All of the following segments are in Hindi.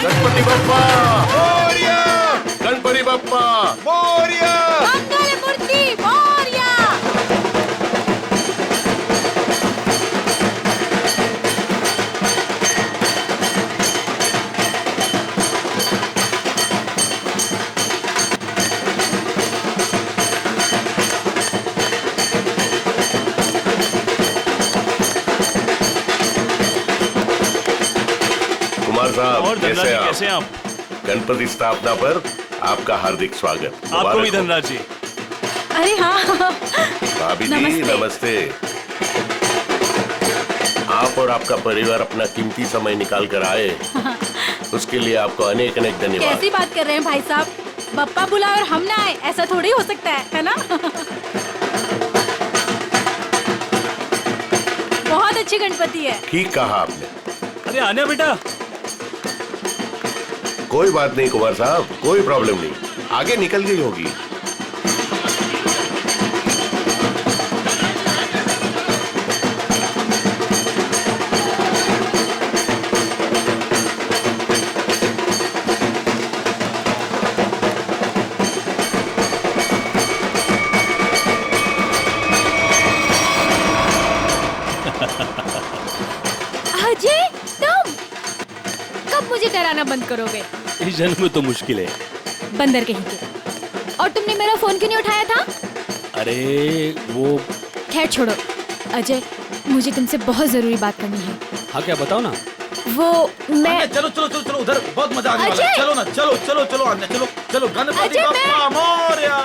गणपती बाप्पा मोरया, गणपती बाप्पा मोरया, मंगलमूर्ती मोरया. कुमार साहब और धनराज जी कैसे कैसे हैं आप? आप? गणपति स्थापना पर आपका हार्दिक स्वागत. आपको मुबारक भी हो. धनराज जी. अरे हाँ. भाभी जी नमस्ते. नमस्ते. आप और आपका परिवार अपना कीमती समय निकाल कर आए, उसके लिए आपको अनेक अनेक धन्यवाद. कैसी बात कर रहे हैं भाई साहब? बप्पा बुलाए और हम ना आए, ऐसा थोड़ी हो सकता है ना? बहुत अच्छी गणपति है. ठीक कहा आपने. अरे आने बेटा. कोई बात नहीं कुमार साहब, कोई प्रॉब्लम नहीं. आगे निकल गई होगी. अजय, तुम कब मुझे डराना बंद करोगे? इस जन्म में तो मुश्किल है. बंदर कहीं के. और तुमने मेरा फोन क्यों नहीं उठाया था? अरे वो. खैर छोड़ो. अजय, मुझे तुमसे बहुत जरूरी बात करनी है. हाँ क्या बताओ ना. वो मैं चलो चलो चलो चलो उधर बहुत मजा आने वाला है. अजय! चलो ना चलो चलो चलो आने चलो चलो गणपति अजय, बाप्पा मोरया.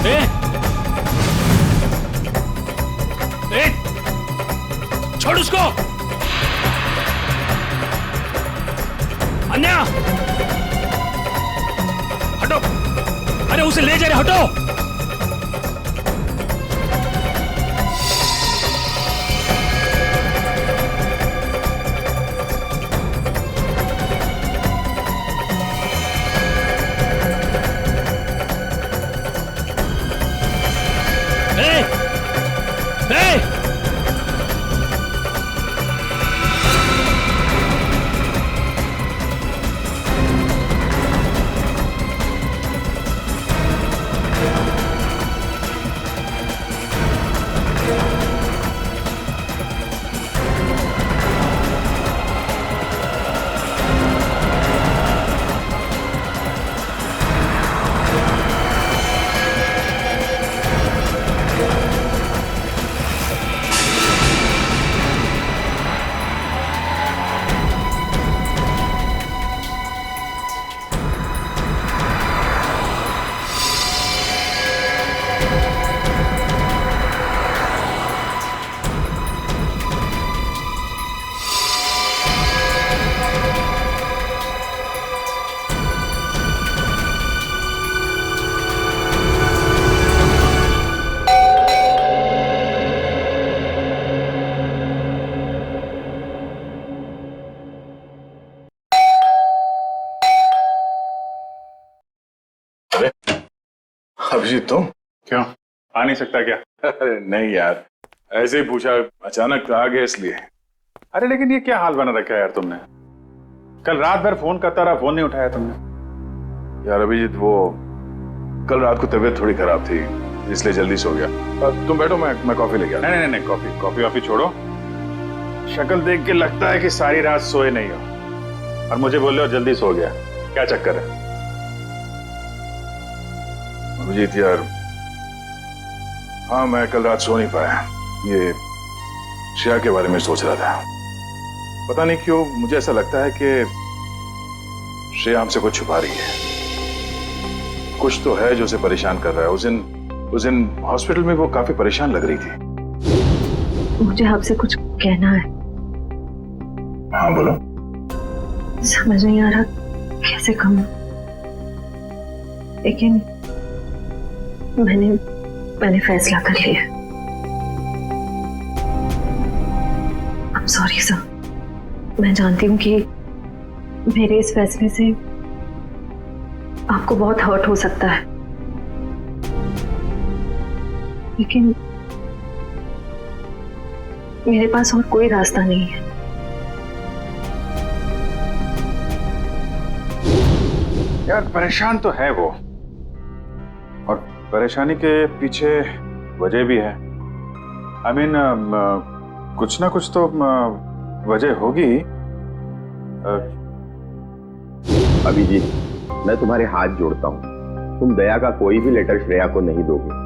ए! ए! छोड़ उसको. अन्या हटो. अरे उसे ले जा रहे. हटो. ए! ए! अभिजीत तुम क्यों आ नहीं सकता क्या? अरे नहीं यार, ऐसे ही पूछा, अचानक आ गए इसलिए। अरे लेकिन ये क्या हाल बना रखा है यार तुमने? कल रात भर फोन करता रहा, फोन नहीं उठाया तुमने। यार अभिजीत, वो कल रात को तबीयत थोड़ी खराब थी, इसलिए जल्दी सो गया। तुम बैठो, मैं कॉफी लेके आता। नहीं नहीं नहीं, कॉफी छोड़ो। शक्ल देख के लगता है कि सारी रात सोए नहीं हो और मुझे बोल रहे हो जल्दी सो गया। क्या चक्कर है अभिजीत यार? हाँ, मैं कल रात सो नहीं पाया। ये श्रेया के बारे में सोच रहा था। पता नहीं क्यों मुझे ऐसा लगता है कि श्रेया हमसे कुछ छुपा रही है। कुछ तो है जो उसे परेशान कर रहा है। उस दिन हॉस्पिटल में वो काफी परेशान लग रही थी। मुझे आपसे कुछ कहना है। हाँ बोलो। समझ नहीं आ रहा कैसे कहूं, लेकिन मैंने फैसला कर लिया। I'm sorry sir. मैं जानती हूँ कि मेरे इस फैसले से आपको बहुत हर्ट हो सकता है, लेकिन मेरे पास और कोई रास्ता नहीं है। यार परेशान तो है वो, और परेशानी के पीछे वजह भी है। I mean, कुछ ना कुछ तो वजह होगी। अभिजीत, मैं तुम्हारे हाथ जोड़ता हूँ, तुम दया का कोई भी लेटर श्रेया को नहीं दोगे।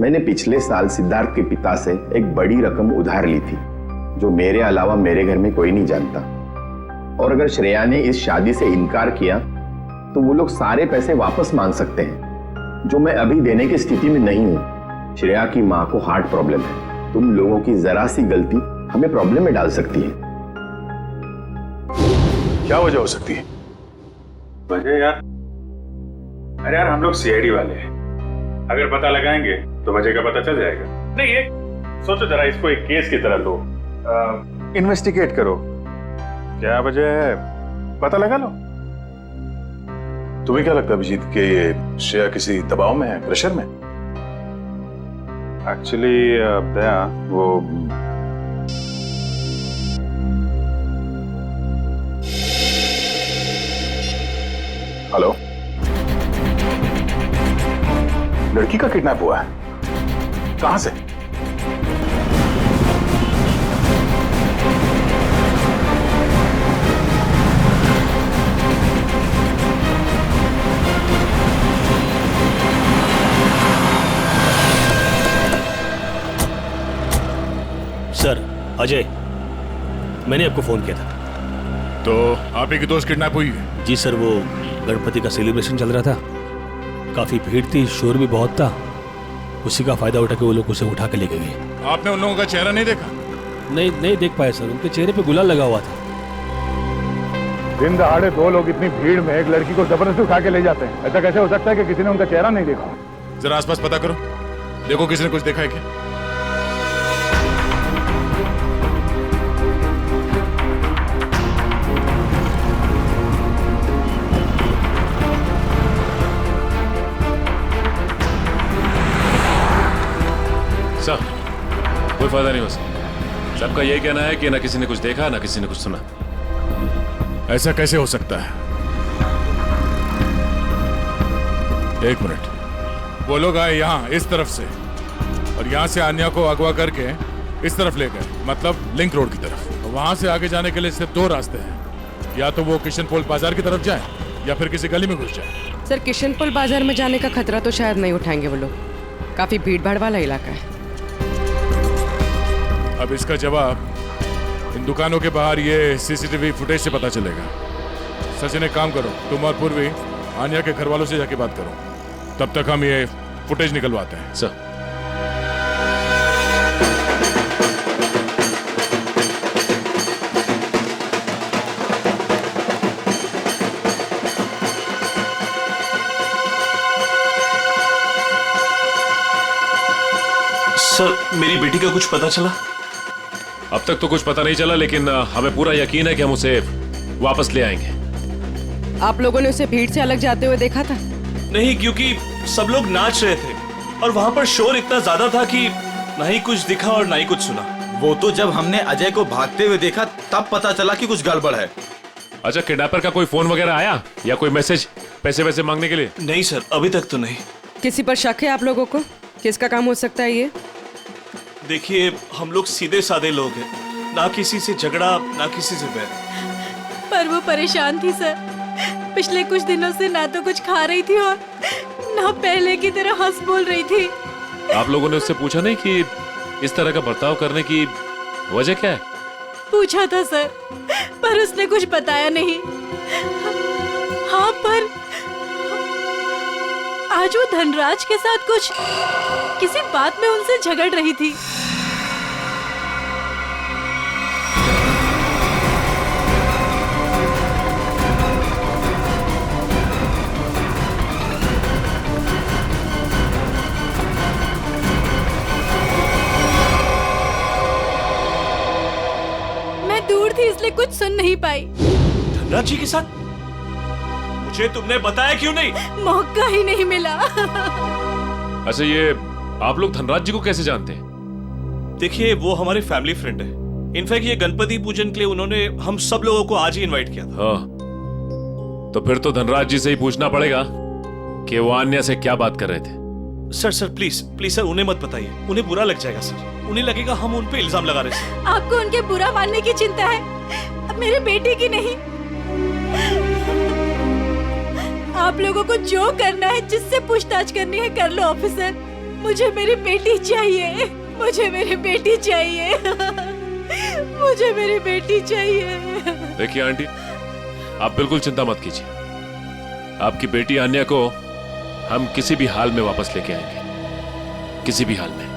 मैंने पिछले साल सिद्धार्थ के पिता से एक बड़ी रकम उधार ली थी, जो मेरे अलावा मेरे घर में कोई नहीं जानता। और अगर श्रेया ने इस शादी से इनकार किया तो वो लोग सारे पैसे वापस मांग सकते हैं, जो मैं अभी देने की स्थिति में नहीं हूं। श्रेया की मां को हार्ट प्रॉब्लम है। तुम लोगों की जरा सी गलती हमें प्रॉब्लम में डाल सकती है। क्या वजह हो सकती है? वजह यार, अरे यार हम लोग सीआईडी वाले हैं, अगर पता लगाएंगे तो वजह का पता चल जाएगा। नहीं, ये सोचो जरा, इसको एक केस की तरह लो, इन्वेस्टिगेट करो, क्या वजह है पता लगा लो। तुम्हें क्या लगता है अभिजीत कि ये श्रेया किसी दबाव में है, प्रेशर में? एक्चुअली दया, वो हेलो, लड़की का किडनैप हुआ है? कहां से? सर, अजय, मैंने आपको फोन किया था। तो आप ही की दोस्त किडनैप हुई है? जी सर, वो गणपति का सेलिब्रेशन चल रहा था, काफी भीड़ थी, शोर भी बहुत था, उसी का फायदा उठा के वो लोग उसे उठा के लेके गए। आपने उन लोगों का चेहरा नहीं देखा? नहीं देख पाए सर, उनके चेहरे पे गुलाल लगा हुआ था। दिन दहाड़े दो लोग इतनी भीड़ में एक लड़की को जबरदस्ती उठा के ले जाते हैं, ऐसा कैसे हो सकता है कि किसी ने उनका चेहरा नहीं देखा? जरा आसपास पता करो, देखो किसी ने कुछ देखा है क्या। सर, कोई फायदा नहीं हो सकता। सबका यही कहना है कि ना किसी ने कुछ देखा ना किसी ने कुछ सुना। ऐसा कैसे हो सकता है? एक मिनट, वो लोग आए यहाँ इस तरफ से और यहाँ से आन्या को अगवा करके इस तरफ ले गए, मतलब लिंक रोड की तरफ। वहां से आगे जाने के लिए सिर्फ दो रास्ते हैं, या तो वो किशन पोल बाजार की तरफ जाए या फिर किसी गली में घुस जाए। सर, किशन पोल बाजार में जाने का खतरा तो शायद नहीं उठाएंगे वो लोग, काफी भीड़ भाड़ वाला इलाका है। अब इसका जवाब इन दुकानों के बाहर ये सीसीटीवी फुटेज से पता चलेगा। सचिन, एक काम करो, तुम और पूर्वी आन्या के घर वालों से जाके बात करो, तब तक हम ये फुटेज निकलवाते हैं। सर, सर, मेरी बेटी का कुछ पता चला? अब तक तो कुछ पता नहीं चला, लेकिन हमें पूरा यकीन है कि हम उसे वापस ले आएंगे। आप लोगों ने उसे भीड़ से अलग जाते हुए देखा था? नहीं, क्योंकि सब लोग नाच रहे थे और वहां पर शोर इतना ज्यादा था कि ना ही कुछ दिखा और ना ही कुछ सुना। वो तो जब हमने अजय को भागते हुए देखा तब पता चला कि कुछ गड़बड़ है। अच्छा, किडनैपर का कोई फोन वगैरह आया या कोई मैसेज पैसे वैसे मांगने के लिए? नहीं सर, अभी तक तो नहीं। किसी पर शक है आप लोगों को? किसका काम हो सकता है ये? देखिए, हम लोग सीधे साधे लोग हैं, ना किसी से झगड़ा ना किसी से बैर। पर वो परेशान थी सर। पिछले कुछ दिनों से ना तो कुछ खा रही थी और ना पहले की तरह हंस बोल रही थी। आप लोगों ने उससे पूछा नहीं कि इस तरह का बर्ताव करने की वजह क्या है? पूछा था सर, पर उसने कुछ बताया नहीं। हाँ, पर आज वो धनराज के साथ कुछ किसी बात में उनसे झगड़ रही थी। दूर थी इसलिए कुछ सुन नहीं पाई। धनराज जी के साथ? मुझे तुमने बताया क्यों नहीं? मौका ही नहीं मिला। अच्छा, ये आप लोग धनराज जी को कैसे जानते हैं? देखिए, वो हमारे फैमिली फ्रेंड है। इनफैक्ट ये गणपति पूजन के लिए उन्होंने हम सब लोगों को आज ही इनवाइट किया था। हाँ, तो फिर तो धनराज जी से ही पूछना पड़ेगा कि वो अन्य से क्या बात कर रहे थे। सर प्लीज सर, उन्हें मत बताइए, उन्हें बुरा लग जाएगा सर। उन्हें लगेगा हम उन पे इल्जाम लगा रहे हैं। आपको उनके बुरा मानने की चिंता है, अब मेरे बेटे की नहीं। आप लोगों को जो करना है, जिससे पूछताछ करनी है कर लो ऑफिसर। मुझे मेरी बेटी चाहिए, मुझे मेरी बेटी चाहिए, मुझे मेरी बेटी चाहिए। देखिए आंटी, आप बिल्कुल चिंता मत कीजिए। आपकी बेटी आन्या को हम किसी भी हाल में वापस लेके आएंगे, किसी भी हाल में।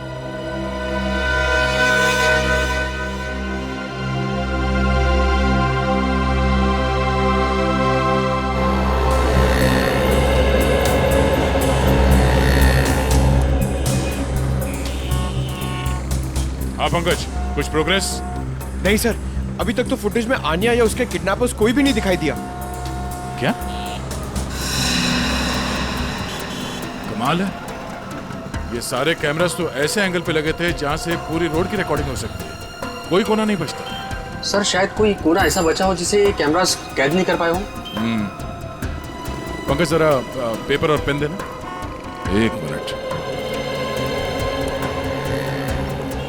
हाँ पंकज, कुछ प्रोग्रेस? नहीं सर, अभी तक तो फुटेज में आन्या या उसके किडनैपर्स कोई भी नहीं दिखाई दिया। क्या कमाल है, ये सारे कैमरास तो ऐसे एंगल पे लगे थे जहां से पूरी रोड की रिकॉर्डिंग हो सकती है। कोई कोना नहीं बचता। सर, शायद कोई कोना ऐसा बचा हो जिसे कैमरास कैद नहीं कर पाए हो। पंकज, जरा पेपर और पेन देना। एक मिनट,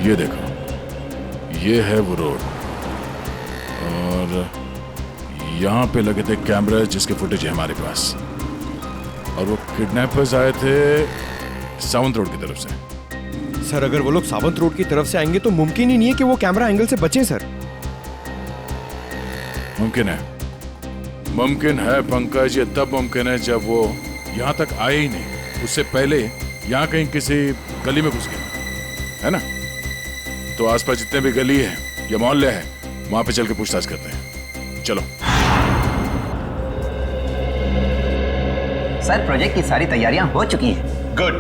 ये देखो, ये है वो रोड और यहाँ पे लगे थे कैमरा जिसके फुटेज है हमारे पास। और वो किडनैपर्स आए थे सावंत रोड की तरफ से। सर, अगर वो लोग सावंत रोड की तरफ से आएंगे तो मुमकिन ही नहीं है कि वो कैमरा एंगल से बचे सर। मुमकिन है, मुमकिन है पंकज। ये तब मुमकिन है जब वो यहाँ तक आए ही नहीं, उससे पहले यहाँ कहीं किसी गली में घुस गए, है ना? तो आसपास जितने भी गली है या मोहल्ले हैं, वहां पे चल के पूछताछ करते हैं। चलो। सर, प्रोजेक्ट की सारी तैयारियां हो चुकी हैं। गुड,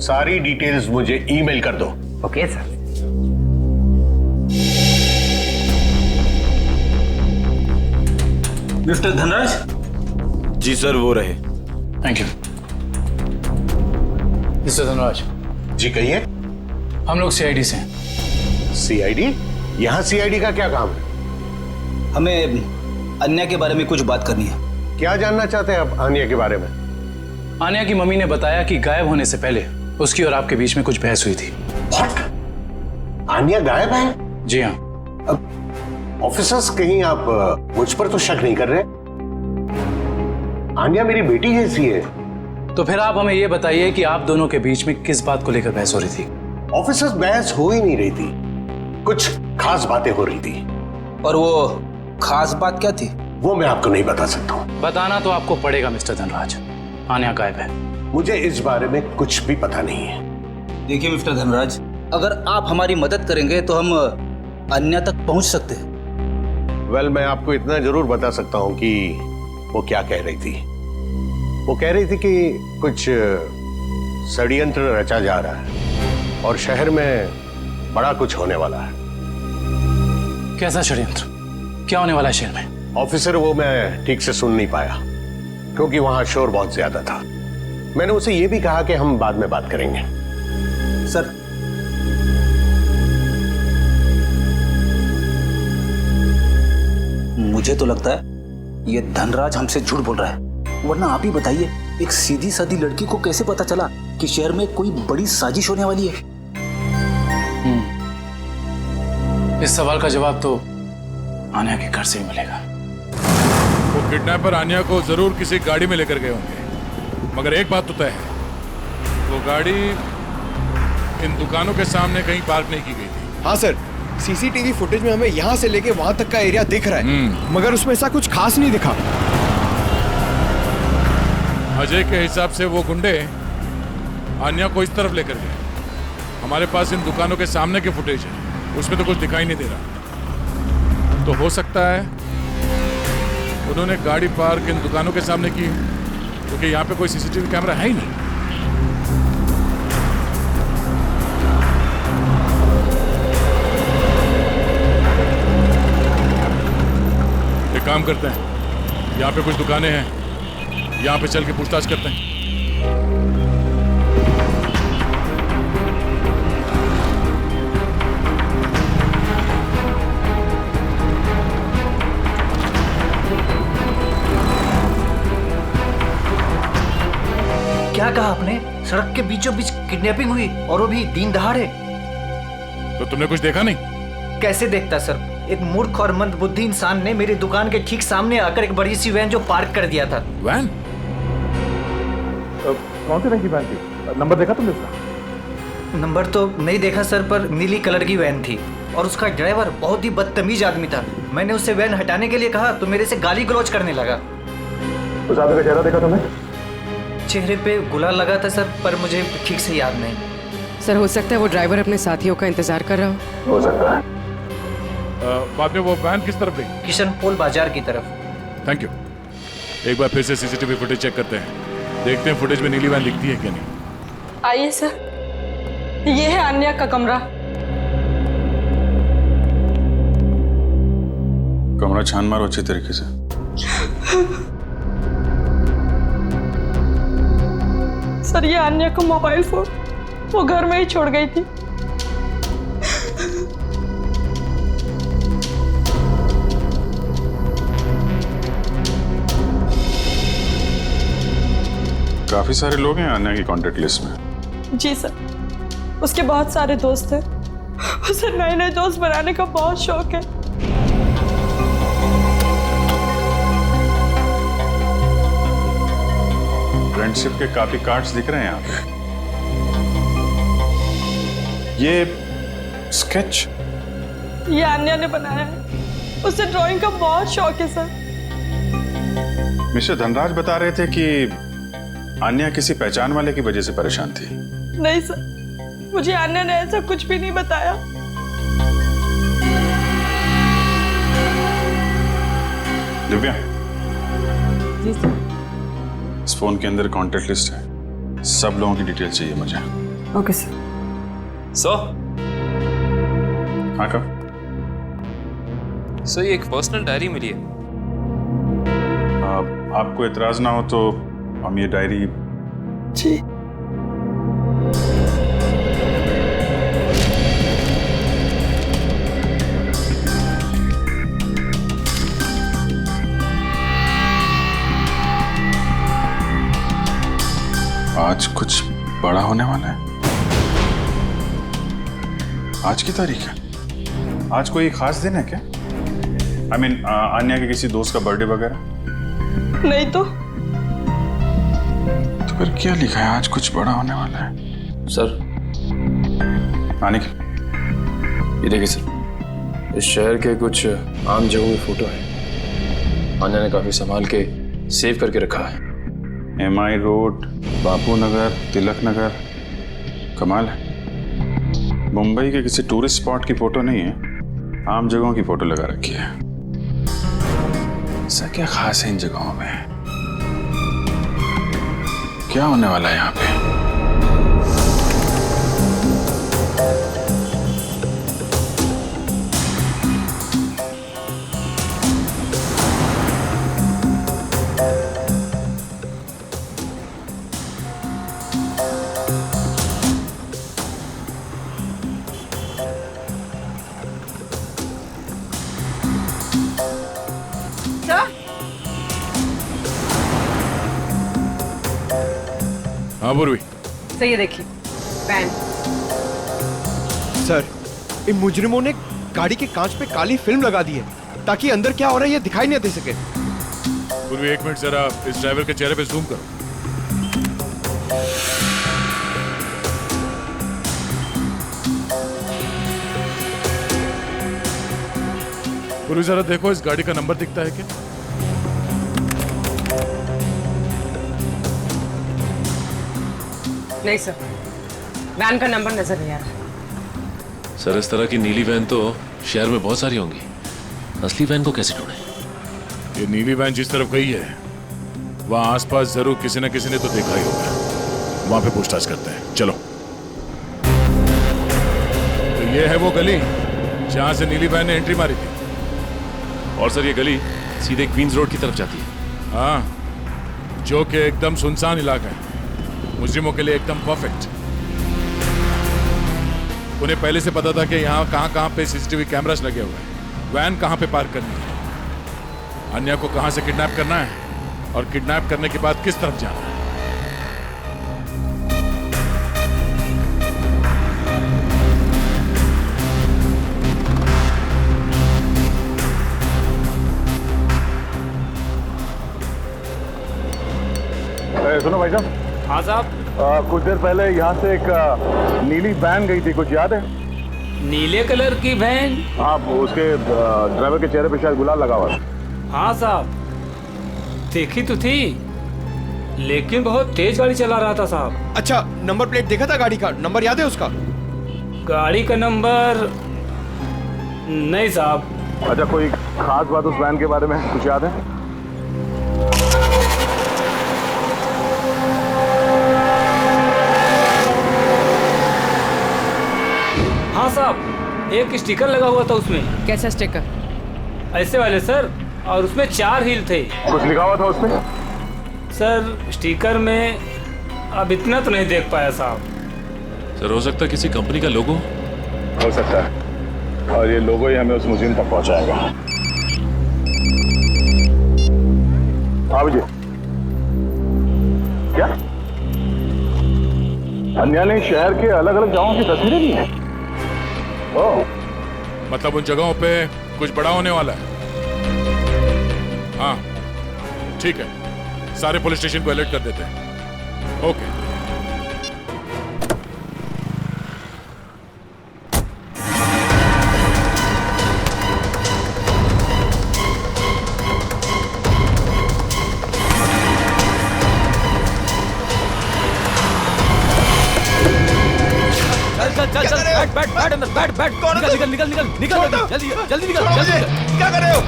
सारी डिटेल्स मुझे ईमेल कर दो। Okay sir. मिस्टर धनराज? जी सर, वो रहे। Thank you. मिस्टर धनराज जी कहिए। हम लोग सीआईडी से हैं। सीआईडी? यहाँ सीआईडी का क्या काम है? हमें अन्या के बारे में कुछ बात करनी है। क्या जानना चाहते हैं आप आन्या के बारे में? आन्या की मम्मी ने बताया कि गायब होने से पहले उसकी और आपके बीच में कुछ बहस हुई थी। What? आन्या गायब है? जी हाँ। ऑफिसर्स, कहीं आप मुझ पर तो शक नहीं कर रहे? आन्या मेरी बेटी जैसी है। तो फिर आप हमें यह बताइए कि आप दोनों के बीच में किस बात को लेकर बहस हो रही थी? ऑफिसर्स, बहस हो ही नहीं रही थी, कुछ खास बातें हो रही थी। और वो खास बात क्या थी? वो मैं आपको नहीं बता सकता हूँ। बताना तो आपको पड़ेगा मिस्टर धनराज। आन्या गायब है। मुझे इस बारे में कुछ भी पता नहीं है। देखिए मिस्टर धनराज, अगर आप हमारी मदद करेंगे तो हम अन्या तक पहुंच सकते हैं। वेल, मैं आपको इतना जरूर बता सकता हूँ कि वो क्या कह रही थी। वो कह रही थी कि कुछ षड्यंत्र रचा जा रहा है और शहर में बड़ा कुछ होने वाला है। कैसा षड्यंत्र? क्या होने वाला है शहर में? ऑफिसर, वो मैं ठीक से सुन नहीं पाया क्योंकि वहां शोर बहुत ज्यादा था। मैंने उसे ये भी कहा कि हम बाद में बात करेंगे। सर, तो लगता है ये धनराज हमसे झूठ बोल रहा है, वरना आप ही बताइए एक सीधी सादी लड़की को कैसे पता चला कि शहर में कोई बड़ी साजिश होने वाली है? इस सवाल का जवाब तो आन्या के घर से ही मिलेगा। वो किडनैपर आन्या को जरूर किसी गाड़ी में लेकर गए होंगे, मगर एक बात तो तय है, वो गाड़ी इन दुकानों के सामने कहीं पार्क नहीं की गई थी। हाँ सर, सीसीटीवी फुटेज में हमें यहाँ से लेके वहां तक का एरिया दिख रहा है, मगर उसमें ऐसा कुछ खास नहीं दिखा। अजय के हिसाब से वो गुंडे आन्या को इस तरफ लेकर गए। हमारे पास इन दुकानों के सामने के फुटेज है, उसमें तो कुछ दिखाई नहीं दे रहा। तो हो सकता है उन्होंने गाड़ी पार्क इन दुकानों के सामने की, क्योंकि यहाँ पे कोई सीसीटीवी कैमरा है ही नहीं। एक काम करते हैं, यहाँ पे कुछ दुकानें हैं, यहाँ पे चल के पूछताछ करते हैं। क्या कहा आपने? सड़क के बीचों बीच किडनैपिंग हुई, और वो भी दिन दहाड़े? तो तुमने कुछ देखा नहीं? कैसे देखता सर, एक मूर्ख और मंदबुद्धि इंसान ने मेरी दुकान के ठीक सामने आकर एक बड़ी सी वैन जो पार्क कर दिया था। वैन? कौन सी रंग की वैन थी? नंबर देखा तुमने उसका? नंबर तो नहीं देखा सर, पर नीली कलर की वैन थी और उसका ड्राइवर बहुत ही बदतमीज आदमी था। मैंने उससे वैन हटाने के लिए कहा तो मेरे से गाली गलौज करने लगा। उस आदमी का चेहरा देखा तुमने? चेहरे पे गुलाल लगा था सर, पर मुझे ठीक से याद नहीं। सर हो सकता है वो ड्राइवर अपने साथियों का इंतजार कर रहा हो सकता है। बाद में वो वैन किस तरफ गई? किशन पोल बाजार की तरफ। Thank you. एक बार फिर से सीसीटीवी फुटेज चेक करते हैं, देखते हैं फुटेज में नीली वैन दिखती है क्या नहीं। आइए सर, ये है आन्या का कमरा। कमरा छान मारो अच्छी तरीके से। सर ये आन्या का मोबाइल फोन वो घर में ही छोड़ गई थी। काफी सारे लोग हैं आन्या की कांटेक्ट लिस्ट में। जी सर, उसके बहुत सारे दोस्त हैं। उसे नए नए दोस्त बनाने का बहुत शौक है। फ्रेंडशिप के काफी कार्ड्स दिख रहे हैं यहाँ पे। ये स्केच ये आन्या ने बनाया है, उसे ड्राइंग का बहुत शौक है सर। मिस्टर धनराज बता रहे थे कि आन्या किसी पहचान वाले की वजह से परेशान थी। नहीं सर, मुझे आन्या ने ऐसा कुछ भी नहीं बताया। दिव्या, जी सर। इस फोन के अंदर कॉन्टेक्ट लिस्ट है, सब लोगों की डिटेल चाहिए मुझे। Okay sir. हाँ कब? सर ये एक पर्सनल डायरी मिली है। आपको एतराज ना हो तो हम ये डायरी। जी। आज कुछ बड़ा होने वाला है। आज की तारीख है? आज कोई खास दिन है क्या? I mean, आन्या के किसी दोस्त का बर्थडे वगैरह? नहीं तो फिर क्या लिखा है? आज कुछ बड़ा होने वाला है। सर आने के ये देखिए सर, इस शहर के कुछ आम जगहों की फोटो है। आन्या ने काफी संभाल के सेव करके रखा है। MI रोड, बापू नगर, तिलक नगर, कमाल है। मुंबई के किसी टूरिस्ट स्पॉट की फोटो नहीं है, आम जगहों की फोटो लगा रखी है। ऐसा क्या खास है इन जगहों में? क्या होने वाला है यहाँ पे? हाँ पूर्वी। सही है, देखिए वैन। सर, इन मुजरिमों ने गाड़ी के कांच पे काली फिल्म लगा दी है ताकि अंदर क्या हो रहा है ये दिखाई नहीं दे सके। पूर्वी 1 मिनट जरा इस ड्राइवर के चेहरे पे जूम करो। पूर्वी जरा देखो इस गाड़ी का नंबर दिखता है क्या? नहीं सर, वैन का नंबर नजर नहीं आ रहा। सर इस तरह की नीली वैन तो शहर में बहुत सारी होंगी, असली वैन को कैसे ढूंढें? ये नीली वैन जिस तरफ गई है वहां आसपास जरूर किसी न किसी ने तो देखा ही होगा। वहां पे पूछताछ करते हैं, चलो। तो ये है वो गली जहां से नीली वैन ने एंट्री मारी थी। और सर ये गली सीधे क्वींस रोड की तरफ जाती है। हाँ, जो कि एकदम सुनसान इलाका है, मुजरिमों के लिए एकदम परफेक्ट। उन्हें पहले से पता था कि यहाँ कहाँ पे सीसीटीवी कैमरास लगे हुए हैं, वैन कहाँ पे पार्क करनी है, अन्या को कहाँ से किडनैप करना है और किडनैप करने के बाद किस तरफ जाना है। सुनो भाई साहब। हाँ साहब। कुछ देर पहले यहाँ से एक नीली वैन गई थी, कुछ याद है? नीले कलर की वैन? हाँ, उसके ड्राइवर के चेहरे पे शायद गुलाल लगा हुआ है। हाँ साहब, देखी तो थी, लेकिन बहुत तेज गाड़ी चला रहा था साहब। अच्छा, नंबर प्लेट देखा था गाड़ी का? नंबर याद है उसका? गाड़ी का नंबर नहीं साहब। अच्छा, कोई खास बात उस वैन के बारे में कुछ याद है? हाँ साहब, एक स्टिकर लगा हुआ था उसमें। कैसा स्टिकर? ऐसे वाले सर, और उसमें 4 हील थे। कुछ लिखा हुआ था उसमें? सर स्टिकर में अब इतना तो नहीं देख पाया साहब। सर हो सकता है किसी कंपनी का लोगो हो सकता है, और ये लोगो ही हमें उस म्यूजियम तक पहुंचाएगा। हाँ विजय, क्या अन्या ने शहर के अलग अलग जगहों की तस्वीरें दी हैं? मतलब उन जगहों पे कुछ बड़ा होने वाला है। हाँ ठीक है, सारे पुलिस स्टेशन को अलर्ट कर देते हैं। ओके। चल चल बैठ बैठ बैठ अंदर बैठ बैठ। निकल निकल निकल निकल निकल जल्दी जल्दी निकल जल्दी। क्या कर रहे हो?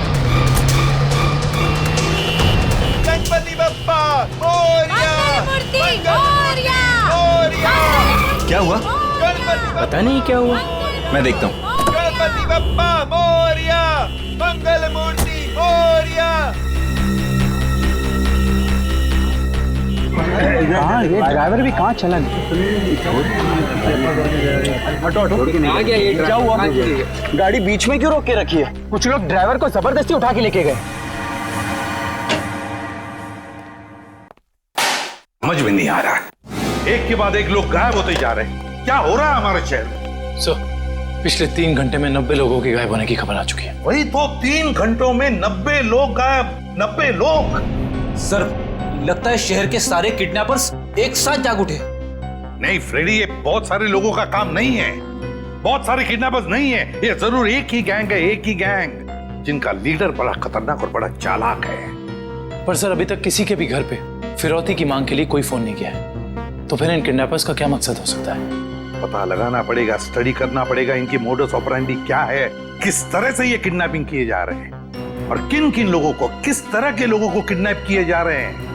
गणपति बप्पा मोरया, मोरया। क्या हुआ? पता नहीं क्या हुआ, मैं देखता हूँ। गणपति बप्पा मोरया, मंगल मूर्ति मोरया। ड्राइवर भी कहाँ चला गया? क्या हुआ? गाड़ी बीच में क्यों रोक के रखी है? कुछ लोग ड्राइवर को जबरदस्ती उठा के लेके गए। समझ में नहीं आ रहा, एक के बाद एक लोग गायब होते जा रहे हैं। क्या हो रहा है हमारे शहर में? सर पिछले 3 घंटे में 90 लोगों के गायब होने की खबर आ चुकी है। वही तो, 3 घंटों में 90 लोग गायब। 90 लोग। सर लगता है शहर के सारे किडनैपर्स एक साथ जाग उठे। नहीं फ्रेडी, ये बहुत सारे लोगों का काम नहीं है, बहुत सारे किडनैपर्स नहीं है, ये जरूर एक ही गैंग है, एक ही गैंग जिनका लीडर बड़ा खतरनाक और बड़ा चालाक है। पर सर अभी तक किसी के भी घर पे फिरौती की मांग के लिए कोई फोन नहीं किया है, तो फिर इन किडनैपर्स का क्या मकसद हो सकता है? पता लगाना पड़ेगा, स्टडी करना पड़ेगा, इनकी मोडस ऑपरेंडी क्या है, किस तरह से ये किडनैपिंग किए जा रहे हैं और किन किन लोगों को, किस तरह के लोगों को किडनैप किए जा रहे हैं।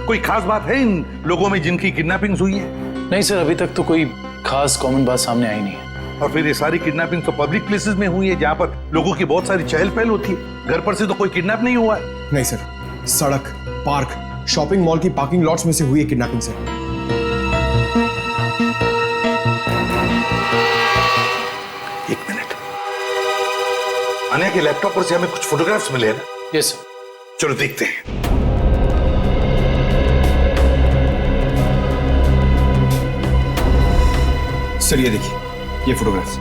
कोई खास बात है इन लोगों में जिनकी किडनैपिंग हुई है? नहीं सर, अभी तक तो कोई खास कॉमन बात सामने आई नहीं है। और फिर ये सारी किडनैपिंग तो पब्लिक प्लेसेस में हुई है जहां पर लोगों की बहुत सारी चहल पहल होती है। घर पर से तो कोई किडनैप नहीं हुआ है। नहीं सर, सड़क, पार्क, शॉपिंग मॉल की पार्किंग लॉट्स में से हुई है किडनैपिंग सर। एक मिनट, अन्या के लैपटॉप पर से हमें कुछ फोटोग्राफ्स मिले हैं ना? Yes sir. चलो देखते हैं। सर ये देखिए, ये फोटोग्राफ्स।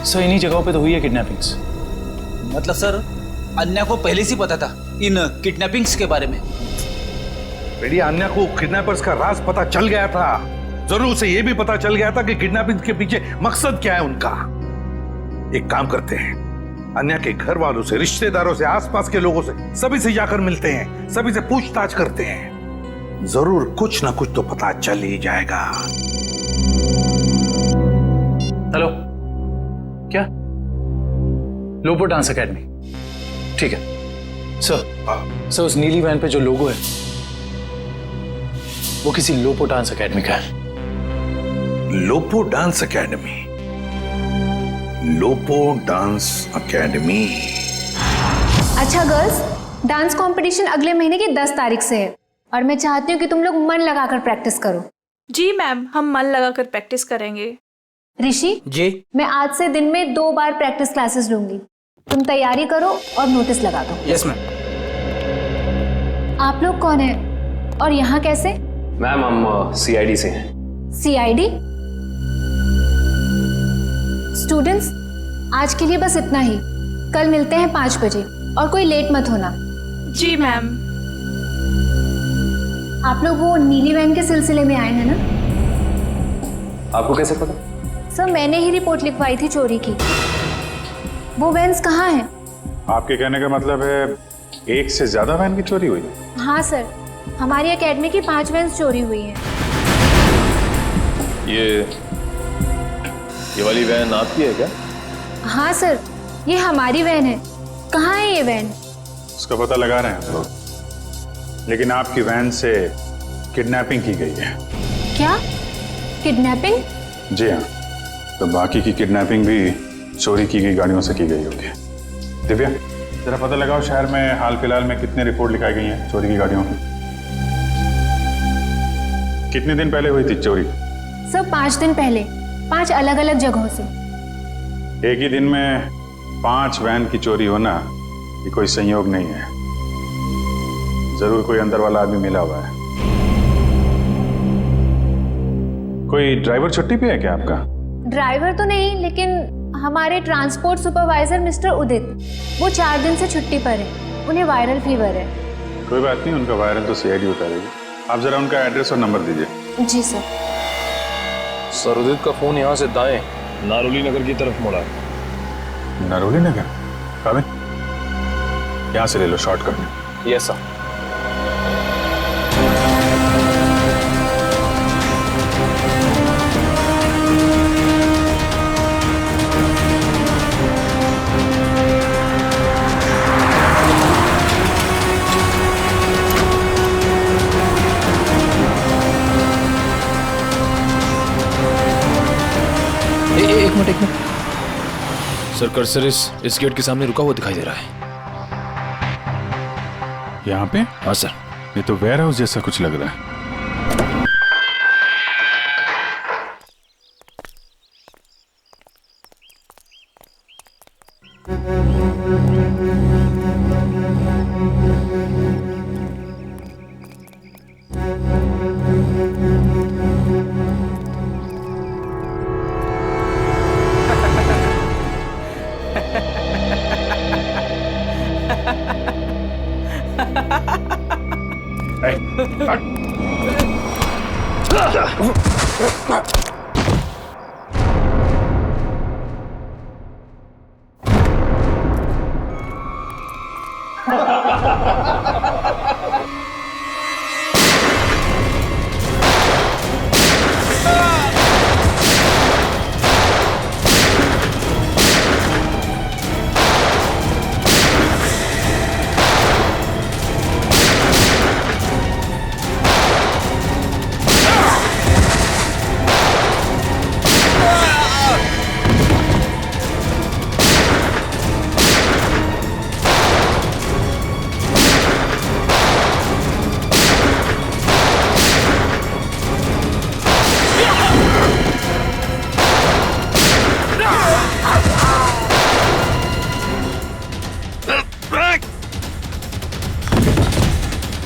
सर इन्हीं जगहों पे तो हुई है किडनैपिंग्स। मतलब सर अन्या को पहले से पता था इन किडनैपिंग्स के बारे में? बेटी अन्या को किडनैपर्स का राज पता चल गया था। जरूर उसे यह भी पता चल गया था कि किडनैपिंग के पीछे मकसद क्या है उनका। एक काम करते हैं, अन्या के घर वालों से, रिश्तेदारों से, आसपास के लोगों से, सभी से जाकर मिलते हैं, सभी से पूछताछ करते हैं। जरूर कुछ ना कुछ तो पता चल ही जाएगा। हेलो, क्या? लोपो डांस एकेडमी, ठीक है सर। उस नीली वैन पे जो लोगो है वो किसी लोपो डांस एकेडमी का है। लोपो डांस एकेडमी, लोपो डांस एकेडमी। अच्छा गर्ल्स, डांस कंपटीशन अगले महीने की 10 तारीख से है और मैं चाहती हूँ कि तुम लोग मन लगाकर प्रैक्टिस करो। जी मैम, हम मन लगाकर प्रैक्टिस करेंगे। ऋषि जी, मैं आज से दिन में 2 बार प्रैक्टिस क्लासेस लूंगी। तुम तैयारी करो और नोटिस लगा दो। Yes ma'am. आप लोग कौन है और यहाँ कैसे? मैम हम सीआईडी से हैं। सीआईडी? स्टूडेंट्स, आज के लिए बस इतना ही। कल मिलते हैं 5 बजे और कोई लेट मत होना। जी मैम। आप लोग वो नीली वैन के सिलसिले में आए हैं ना? आपको कैसे पता? सर मैंने ही रिपोर्ट लिखवाई थी चोरी की। वो वैन्स कहाँ हैं? आपके कहने का मतलब है एक से ज्यादा वैन की चोरी हुई? हाँ सर, हमारी एकेडमी की 5 वैन्स चोरी हुई हैं। ये वाली वैन आपकी है क्या? हाँ सर, ये हमारी वैन है। कहाँ है ये वैन? उसका पता लगा रहे हैं हम लोग, लेकिन आपकी वैन से किडनैपिंग की गई है। क्या? किडनैपिंग? जी हाँ, तो बाकी की किडनैपिंग भी चोरी की गई गाड़ियों से की गई होगी। दिव्या, जरा पता लगाओ शहर में हाल फिलहाल में कितने रिपोर्ट लिखाई गई हैं चोरी की गाड़ियों की। कितने दिन पहले हुई थी चोरी? सर 5 दिन पहले, 5 अलग अलग जगहों से। एक ही दिन में 5 वैन की चोरी होना ये कोई संयोग नहीं है। जरूर कोई अंदर वाला आदमी मिला हुआ है। कोई ड्राइवर छुट्टी पे है क्या आपका? ड्राइवर तो नहीं, लेकिन हमारे ट्रांसपोर्ट सुपरवाइजर मिस्टर उदित, वो 4 दिन से छुट्टी पर है। उन्हें वायरल फीवर है। कोई बात नहीं, उनका वायरल तो सीआईडी उतारेगी। आप जरा उनका एड्रेस और नंबर दीजिए। जी सर। सर उदित का फोन यहाँ से दाएं नारोली नगर की तरफ मुड़ा है। नारोली नगर? काबिन, यहाँ से ले लो शॉर्टकट। Yes sir. एक मिनट। सर कर्सर इस गेट के सामने रुका हुआ दिखाई दे रहा है। यहाँ पे? हाँ सर। ये तो वेयर हाउस जैसा कुछ लग रहा है।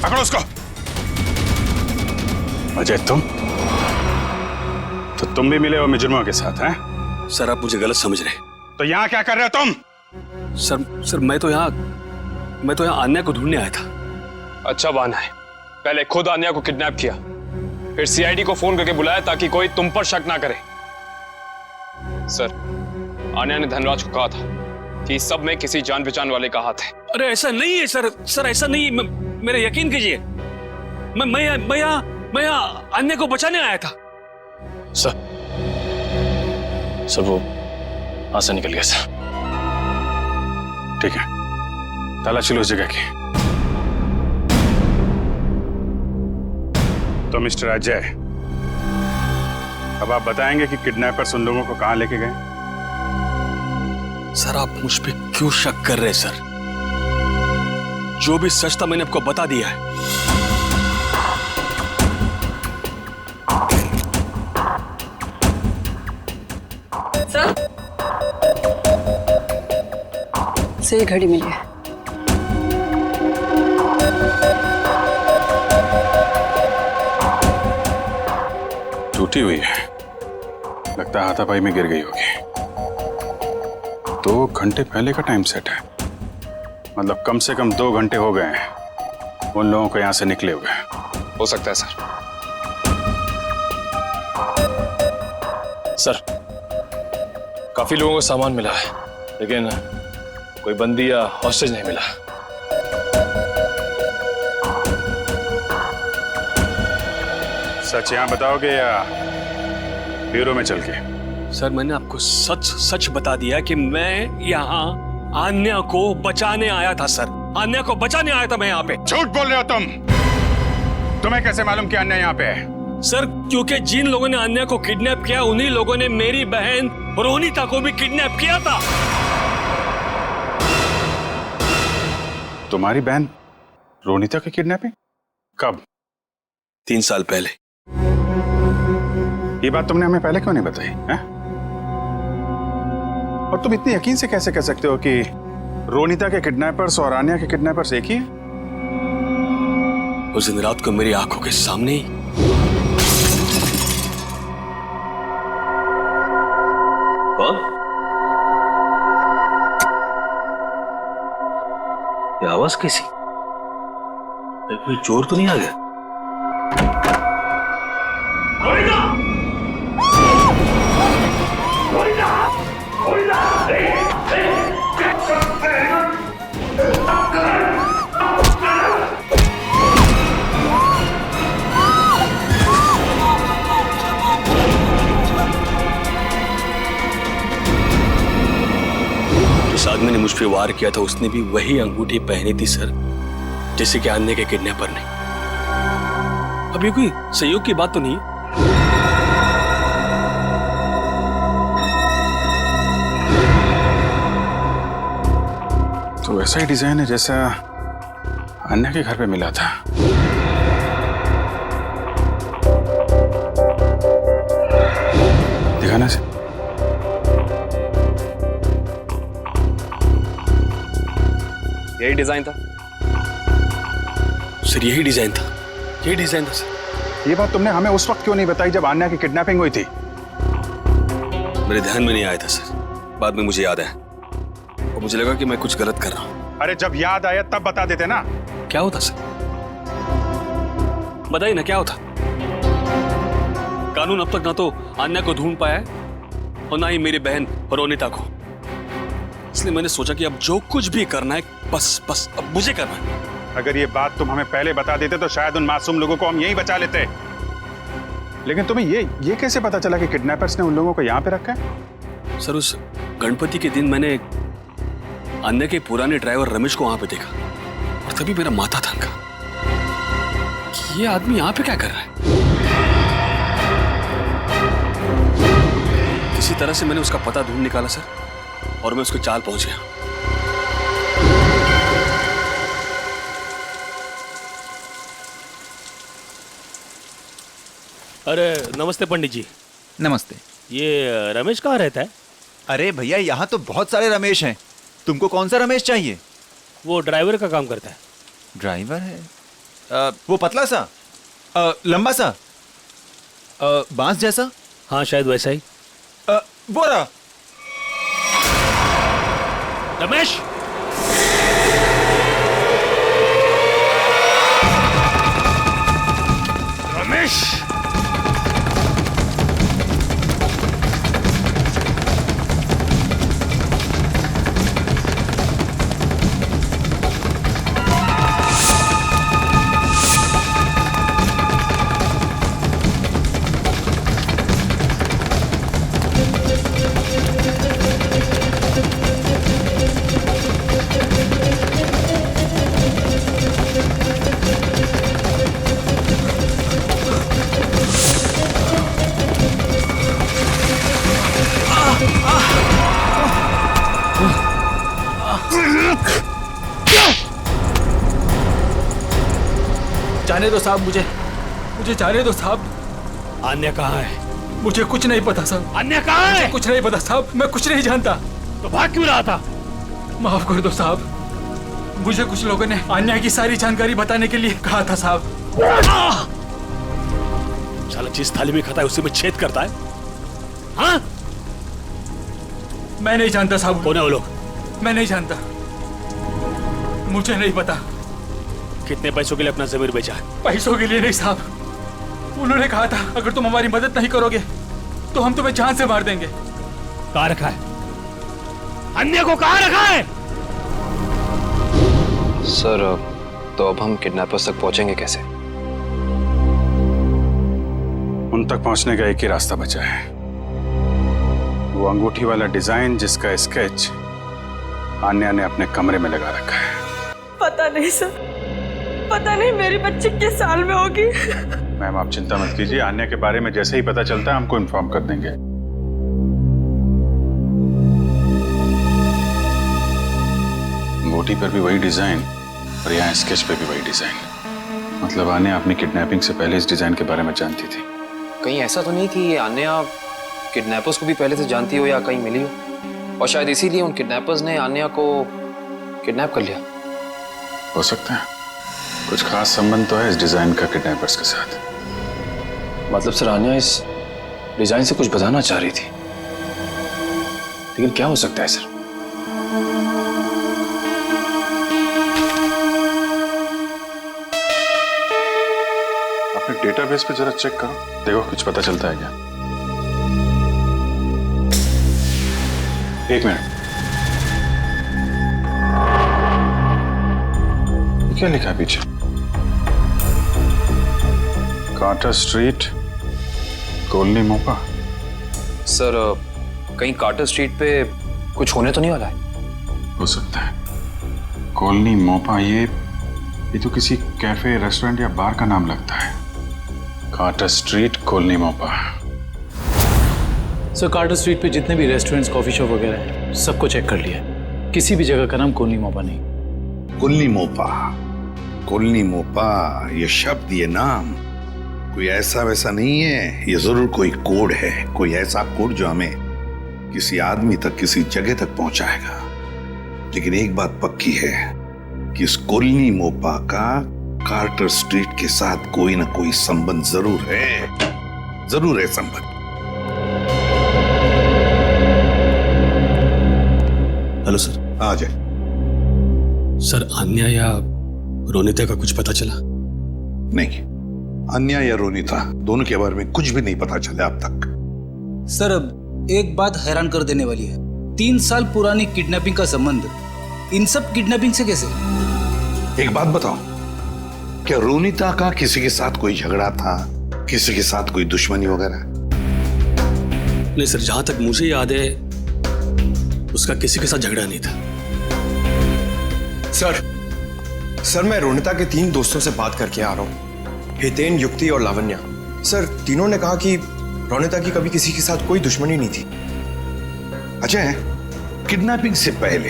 पकड़ो उसको। अजय तुम भी मिले हो मुजरिमों के साथ हैं? सर आप मुझे गलत समझ रहे हैं। तो यहाँ क्या कर रहे हो तुम? सर मैं तो यहाँ आन्या को ढूंढने आया था। अच्छा बहाना है, पहले खुद आन्या को किडनैप किया, फिर सीआईडी को फोन करके बुलाया ताकि कोई तुम पर शक ना करे। सर आन्या ने धनराज को कहा था कि इस सब में किसी जान पहचान वाले का हाथ है। अरे ऐसा नहीं है सर ऐसा नहीं, मेरे यकीन कीजिए। मैं यहाँ आन्या को बचाने आया था। सर वो हाथ से निकल गया सर। ठीक है, तलाशी लो उस जगह की। तो मिस्टर अजय, अब आप बताएंगे कि किडनैपर्स उन लोगों को कहां लेके गए? सर आप मुझ पे क्यों शक कर रहे हैं सर? जो भी सच था मैंने आपको बता दिया है। सर से घड़ी मिली है। टूटी हुई है, लगता है हाथापाई में गिर गई होगी। 2 घंटे पहले का टाइम सेट है, मतलब कम से कम 2 घंटे हो गए हैं उन लोगों को यहां से निकले हुए। हो सकता है सर काफी लोगों को सामान मिला है, लेकिन कोई बंदी या हॉस्टेज नहीं मिला। सच यहां बताओगे या ब्यूरो में चल के? सर मैंने आपको सच बता दिया कि मैं यहाँ आन्या को बचाने आया था सर। आन्या को बचाने आया था मैं यहाँ पे। झूठ बोल रहे हो तुम। तुम्हें कैसे मालूम कि आन्या यहाँ पे है? सर क्योंकि जिन लोगों ने आन्या को किडनैप किया उन्हीं लोगों ने मेरी बहन रोनिता को भी किडनैप किया था। तुम्हारी बहन रोनिता की किडनैपिंग कब? 3 साल पहले। ये बात तुमने हमें पहले क्यों नहीं बताई है? और तुम इतने यकीन से कैसे कह सकते हो कि रोनिता के किडनैपर्स और आन्या के किडनैपर्स एक ही हैं? उस दिन रात को मेरी आंखों के सामने ही कौन? ये आवाज कैसी? कोई चोर तो नहीं आ गया? जिस आदमी ने मुझ पे वार किया था उसने भी वही अंगूठी पहनी थी सर, जैसे कि आन्या के किडनैपर ने। अब ये कोई संयोग की बात तो नहीं है? तो वैसा ही डिजाइन है जैसा आन्या के घर पे मिला था। दिखाना से। यही डिजाइन था सर, यही डिजाइन था, यही डिजाइन था सर। ये बात तुमने हमें उस वक्त क्यों नहीं बताई जब आन्या की किडनैपिंग हुई थी? मेरे ध्यान में नहीं आया था सर, बाद में मुझे याद आया और मुझे लगा कि मैं कुछ गलत कर रहा हूं। अरे जब याद आया तब बता देते ना। क्या होता सर? बताइए ना क्या होता? कानून अब तक ना तो आन्या को ढूंढ पाया है और ना ही मेरी बहन रोनिता को। इसलिए मैंने सोचा कि अब जो कुछ भी करना है बस अब मुझे करना है। अगर ये बात तुम हमें पहले बता देते तो शायद उन मासूम लोगों को हम यहीं बचा लेते। लेकिन तुम्हें ये कैसे पता चला कि किडनैपर्स ने उन लोगों को यहाँ पे रखा है? सर उस गणपति के दिन मैंने आन्या के पुराने ड्राइवर रमेश को वहां पे देखा और तभी मेरा माथा थनका कि ये आदमी यहाँ पे क्या कर रहा है। किसी तरह से मैंने उसका पता ढूंढ निकाला सर और मैं उसके चाल पहुंच गया। अरे नमस्ते पंडित जी। नमस्ते। ये रमेश कहाँ रहता है? अरे भैया यहाँ तो बहुत सारे रमेश हैं, तुमको कौन सा रमेश चाहिए? वो ड्राइवर का काम करता है। ड्राइवर है? वो पतला सा, लंबा सा, बांस जैसा। हाँ शायद वैसा ही। वो रहा। रमेश, रमेश, जाने दो साहब, मुझे जाने दो साहब। अन्य कहाँ है? मुझे कुछ नहीं पता साहब। अन्य कहाँ है? कुछ नहीं पता साहब, मैं कुछ नहीं जानता। तो भाग क्यों रहा था? माफ कर दो साहब, मुझे कुछ लोगों ने अन्य की सारी जानकारी बताने के लिए कहा था साहब। साला जिस थाली में खाता है उसी में छेद करता है। हाँ? मैं नहीं जानता साहब। कौन है वो लोग? मैं नहीं जानता, मुझे नहीं पता। कितने पैसों के लिए अपना जमीर बेचा? पैसों के लिए नहीं साहब, उन्होंने कहा था अगर तुम हमारी मदद नहीं करोगे तो हम तुम्हें जान से मार देंगे। कहाँ रखा है? अन्य को कहाँ रखा है? सर, तो अब हम किडनैपर्स तक पहुंचेंगे कैसे? उन तक पहुंचने का एक ही रास्ता बचा है, वो अंगूठी वाला डिजाइन जिसका स्केच आन्या ने अपने कमरे में लगा रखा है। पता नहीं सर, पता नहीं मेरी बच्ची किस साल में होगी। मैम आप चिंता मत कीजिए, आन्या के बारे में जैसे ही पता चलता है हमको इन्फॉर्म कर देंगे। अंगूठी पर भी वही डिजाइन और यहाँ स्केच पे भी वही डिजाइन। मतलब आन्या अपनी किडनैपिंग से पहले इस डिजाइन के बारे में जानती थी। कहीं ऐसा तो नहीं कि आन्या किडनैपर्स को भी पहले से जानती हो या कहीं मिली हो, और शायद इसीलिए उन किडनैपर्स ने आन्या को किडनैप कर लिया? हो सकता है, कुछ खास संबंध तो है इस डिजाइन का किडनैपर्स के साथ। मतलब सर, आन्या इस डिजाइन से कुछ बताना चाह रही थी, लेकिन क्या हो सकता है सर? अपने डेटाबेस पे जरा चेक करो, देखो कुछ पता चलता है क्या। एक मिनट, क्या लिखा है पीछे? Carter street, colony Mopa. Sir, कहीं कार्टर स्ट्रीट पे कुछ होने तो नहीं वाला है? हो सकता है, कॉलोनी मोपा, ये तो किसी कैफे, रेस्टोरेंट या बार का नाम लगता है। Carter street, colony Mopa. Sir, Carter street पे जितने भी रेस्टोरेंट्स, कॉफी शॉप वगैरह हैं, सबको चेक कर लिया, किसी भी जगह का नाम कॉलोनी मोपा नहीं। कॉलोनी मोपा, कॉलोनी मोपा, ये शब्द, ये नाम कोई ऐसा वैसा नहीं है, ये जरूर कोई कोड है, कोई ऐसा कोड जो हमें किसी आदमी तक, किसी जगह तक पहुंचाएगा। लेकिन एक बात पक्की है कि इस कॉलोनी मोपा का कार्टर स्ट्रीट के साथ कोई ना कोई संबंध जरूर है, जरूर है संबंध। Hello sir. आ जाए। सर, अन्या या रोनिता का कुछ पता चला? नहीं, अन्या या रोनिता दोनों के बारे में कुछ भी नहीं पता चला अब तक। सर, अब एक बात हैरान कर देने वाली है, 3 साल पुरानी किडनैपिंग का संबंध इन सब किडनैपिंग से कैसे? एक बात बताओ, क्या रोनिता का किसी के साथ कोई झगड़ा था, किसी के साथ कोई दुश्मनी वगैरह? नहीं सर, जहां तक मुझे याद है उसका किसी के साथ झगड़ा नहीं था। सर, मैं रोनिता के 3 दोस्तों से बात करके आ रहा हूँ, हितेन, युक्ति और लावण्या। सर, तीनों ने कहा कि रोनिता की कभी किसी के साथ कोई दुश्मनी नहीं थी। अजय, किडनैपिंग से पहले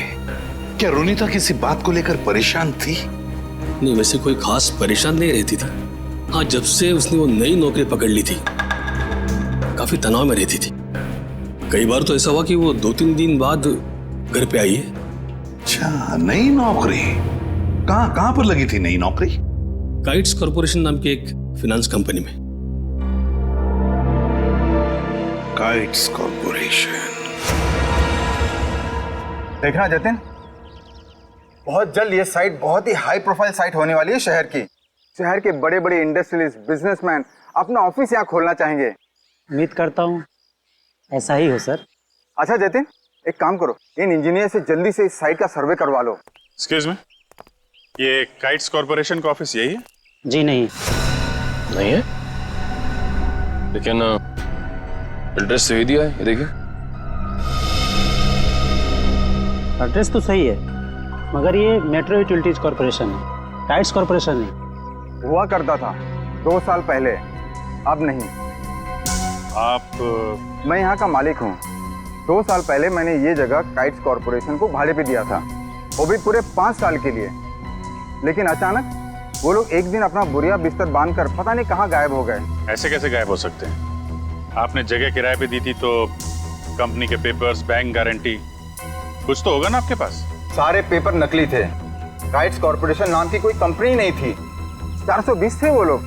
क्या रोनिता किसी बात को लेकर परेशान थी? नहीं, वैसे कोई खास परेशान नहीं रहती थी। हाँ, जब से उसने वो नई नौकरी पकड़ ली थी काफी तनाव में रहती थी। कई बार तो ऐसा हुआ कि वो 2-3 दिन बाद घर पे आई है। अच्छा, नई नौकरी? कहाँ पर लगी थी नई नौकरी? काइट्स कॉरपोरेशन नाम की एक फिनांस कंपनी में। Kites corporation. देखना जतिन, बहुत जल्द ये साइट बहुत ही हाई प्रोफाइल साइट होने वाली है शहर की। शहर के बड़े बड़े इंडस्ट्रियलिस्ट, बिजनेसमैन अपना ऑफिस यहाँ खोलना चाहेंगे। उम्मीद करता हूँ ऐसा ही हो सर। अच्छा जतिन, एक काम करो, इन इंजीनियर से जल्दी से इस साइट का सर्वे करवा लो। एक्सक्यूज मी, ये काइट्स कॉरपोरेशन का ऑफिस यही है? जी नहीं। नहीं है, लेकिन एड्रेस सही दिया है, ये देखिए। एड्रेस तो सही है, मगर ये मेट्रो यूटिलिटीज कॉरपोरेशन है, काइट्स कॉरपोरेशन नहीं। हुआ करता था 2 साल पहले, अब नहीं। आप? मैं यहाँ का मालिक हूँ। 2 साल पहले मैंने ये जगह काइट्स कॉरपोरेशन को भाड़े पे दिया था, वो भी पूरे 5 साल के लिए। लेकिन अचानक वो लोग एक दिन अपना बुरिया बिस्तर बांधकर पता नहीं कहाँ गायब हो गए। ऐसे कैसे गायब हो सकते हैं? आपने जगह किराए पे दी थी तो कंपनी के पेपर्स, बैंक गारंटी, कुछ तो होगा ना आपके पास? सारे पेपर नकली थे। काइट्स कॉरपोरेशन नाम की कोई कंपनी नहीं थी। 420 थे वो लोग,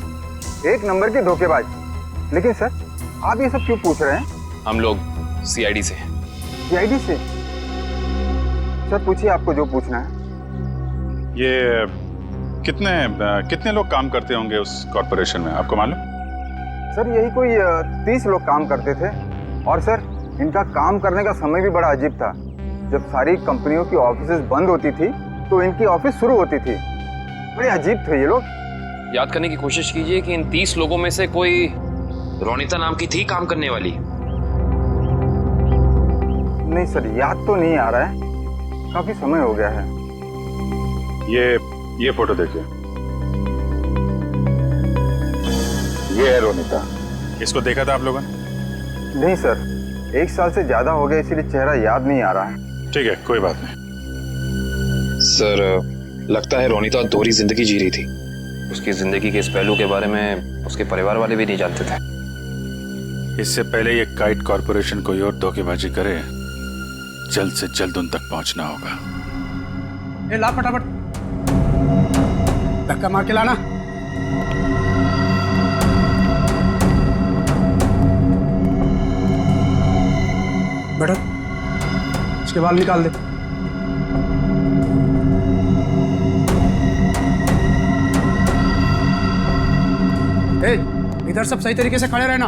एक नंबर के धोखेबाज। लेकिन सर, आप ये सब क्यों पूछ रहे हैं? हम लोग सीआईडी से। सीआईडी से? सर पूछिए आपको जो पूछना है। ये कितने लोग काम करते होंगे उस कॉरपोरेशन में, आपको मालूम? सर यही कोई 30 लोग काम करते थे। और सर इनका काम करने का समय भी बड़ा अजीब था। जब सारी कंपनियों की ऑफिसेज बंद होती थी तो इनकी ऑफिस शुरू होती थी। बड़े अजीब थे ये लोग। याद करने की कोशिश कीजिए कि इन 30 लोगों में से कोई रोनिता नाम की थी काम करने वाली? नहीं सर, याद तो नहीं आ रहा है, काफी समय हो गया है। ये फोटो देखिए, ये है रोनिता। इसको देखा था आप लोगों ने? नहीं सर, 1 साल से ज्यादा हो गया, इसीलिए चेहरा याद नहीं आ रहा है। ठीक है, कोई बात नहीं। सर लगता है रोनिता दोहरी जिंदगी जी रही थी। उसकी जिंदगी के इस पहलू के बारे में उसके परिवार वाले भी नहीं जानते थे। इससे पहले ये काइट कॉरपोरेशन कोई और धोखेबाजी करे, जल्द से जल्द उन तक पहुंचना होगा। ए ला फटाफट, धक्का मार के लाना। बेटा इसके बाल निकाल दे। ए, इधर सब सही तरीके से खड़े रहना।